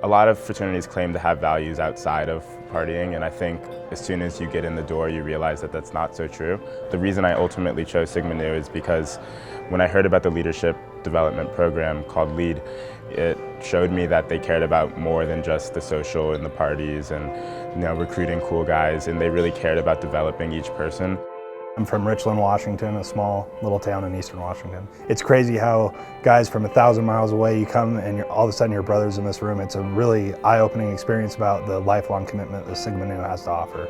A lot of fraternities claim to have values outside of partying, and I think as soon as you get in the door, you realize that that's not so true. The reason I ultimately chose Sigma Nu is because when I heard about the leadership development program called LEAD, it showed me that they cared about more than just the social and the parties and recruiting cool guys, and they really cared about developing each person. I'm from Richland, Washington, a small little town in eastern Washington. It's crazy how guys from 1,000 miles away, you come and all of a sudden you're brothers in this room. It's a really eye-opening experience about the lifelong commitment that Sigma Nu has to offer.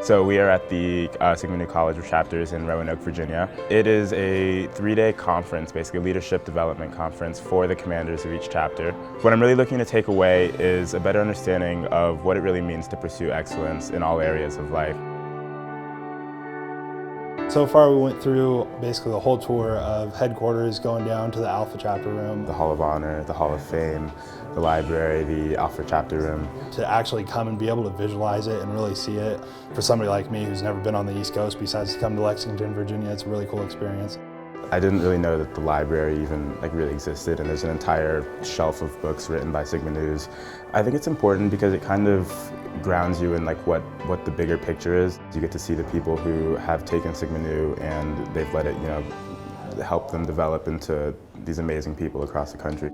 So we are at the Sigma Nu College of Chapters in Roanoke, Virginia. It is a 3-day conference, basically a leadership development conference for the commanders of each chapter. What I'm really looking to take away is a better understanding of what it really means to pursue excellence in all areas of life. So far we went through basically the whole tour of headquarters, going down to the Alpha chapter room. The Hall of Honor, the Hall of Fame, the library, the Alpha chapter room. To actually come and be able to visualize it and really see it, for somebody like me who's never been on the East Coast besides to come to Lexington, Virginia, it's a really cool experience. I didn't really know that the library even really existed, and there's an entire shelf of books written by Sigma Nus. I think it's important because it kind of grounds you in what the bigger picture is. You get to see the people who have taken Sigma Nu and they've let it help them develop into these amazing people across the country.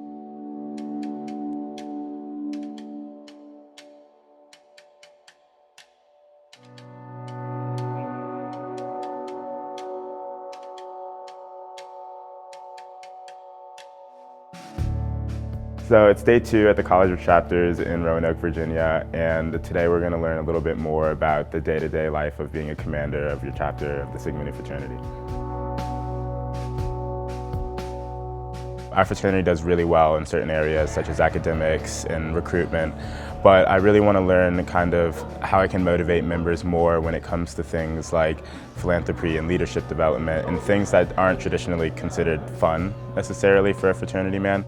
So it's day 2 at the College of Chapters in Roanoke, Virginia, and today we're going to learn a little bit more about the day-to-day life of being a commander of your chapter of the Sigma Nu fraternity. Our fraternity does really well in certain areas such as academics and recruitment, but I really want to learn kind of how I can motivate members more when it comes to things like philanthropy and leadership development and things that aren't traditionally considered fun necessarily for a fraternity man.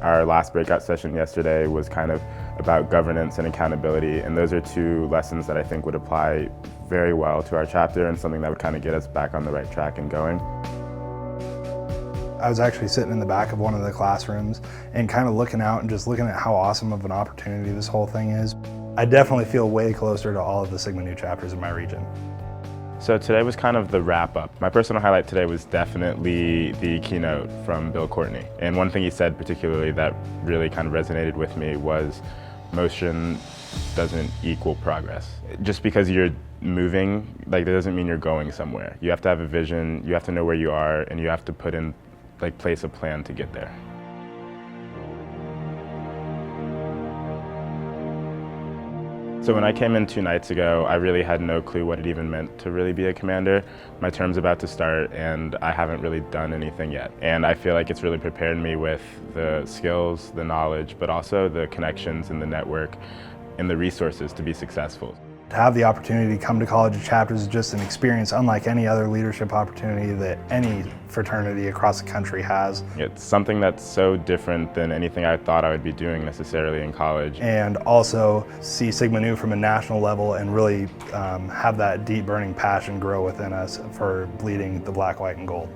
Our last breakout session yesterday was kind of about governance and accountability, and those are 2 lessons that I think would apply very well to our chapter and something that would kind of get us back on the right track and going. I was actually sitting in the back of one of the classrooms and kind of looking out and just looking at how awesome of an opportunity this whole thing is. I definitely feel way closer to all of the Sigma Nu chapters in my region. So today was kind of the wrap-up. My personal highlight today was definitely the keynote from Bill Courtney. And one thing he said particularly that really kind of resonated with me was motion doesn't equal progress. Just because you're moving, that doesn't mean you're going somewhere. You have to have a vision, you have to know where you are, and you have to put in place a plan to get there. So when I came in 2 nights ago, I really had no clue what it even meant to really be a commander. My term's about to start and I haven't really done anything yet. And I feel like it's really prepared me with the skills, the knowledge, but also the connections and the network and the resources to be successful. To have the opportunity to come to College of Chapters is just an experience unlike any other leadership opportunity that any fraternity across the country has. It's something that's so different than anything I thought I would be doing necessarily in college. And also see Sigma Nu from a national level and really have that deep burning passion grow within us for bleeding the black, white, and gold.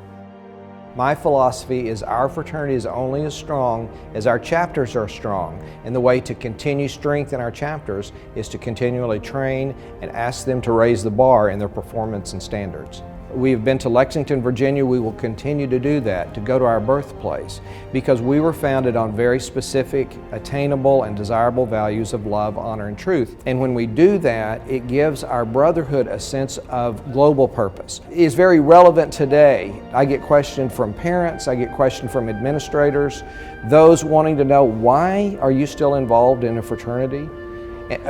My philosophy is our fraternity is only as strong as our chapters are strong, and the way to continue strength in our chapters is to continually train and ask them to raise the bar in their performance and standards. We've been to Lexington, Virginia. We will continue to do that, to go to our birthplace, because we were founded on very specific, attainable, and desirable values of love, honor, and truth. And when we do that, it gives our brotherhood a sense of global purpose. It is very relevant today. I get questioned from parents, I get questioned from administrators, those wanting to know, why are you still involved in a fraternity?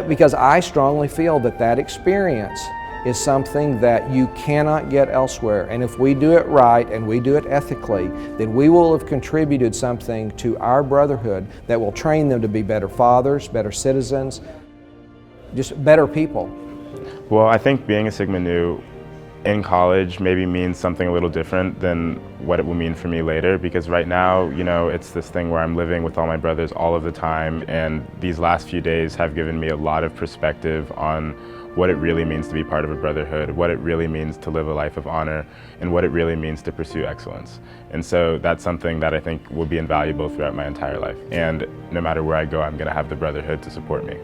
Because I strongly feel that that experience is something that you cannot get elsewhere. And if we do it right and we do it ethically, then we will have contributed something to our brotherhood that will train them to be better fathers, better citizens, just better people. Well, I think being a Sigma Nu in college maybe means something a little different than what it will mean for me later, because right now, it's this thing where I'm living with all my brothers all of the time, and these last few days have given me a lot of perspective on what it really means to be part of a brotherhood, what it really means to live a life of honor, and what it really means to pursue excellence. And so that's something that I think will be invaluable throughout my entire life. And no matter where I go, I'm going to have the brotherhood to support me.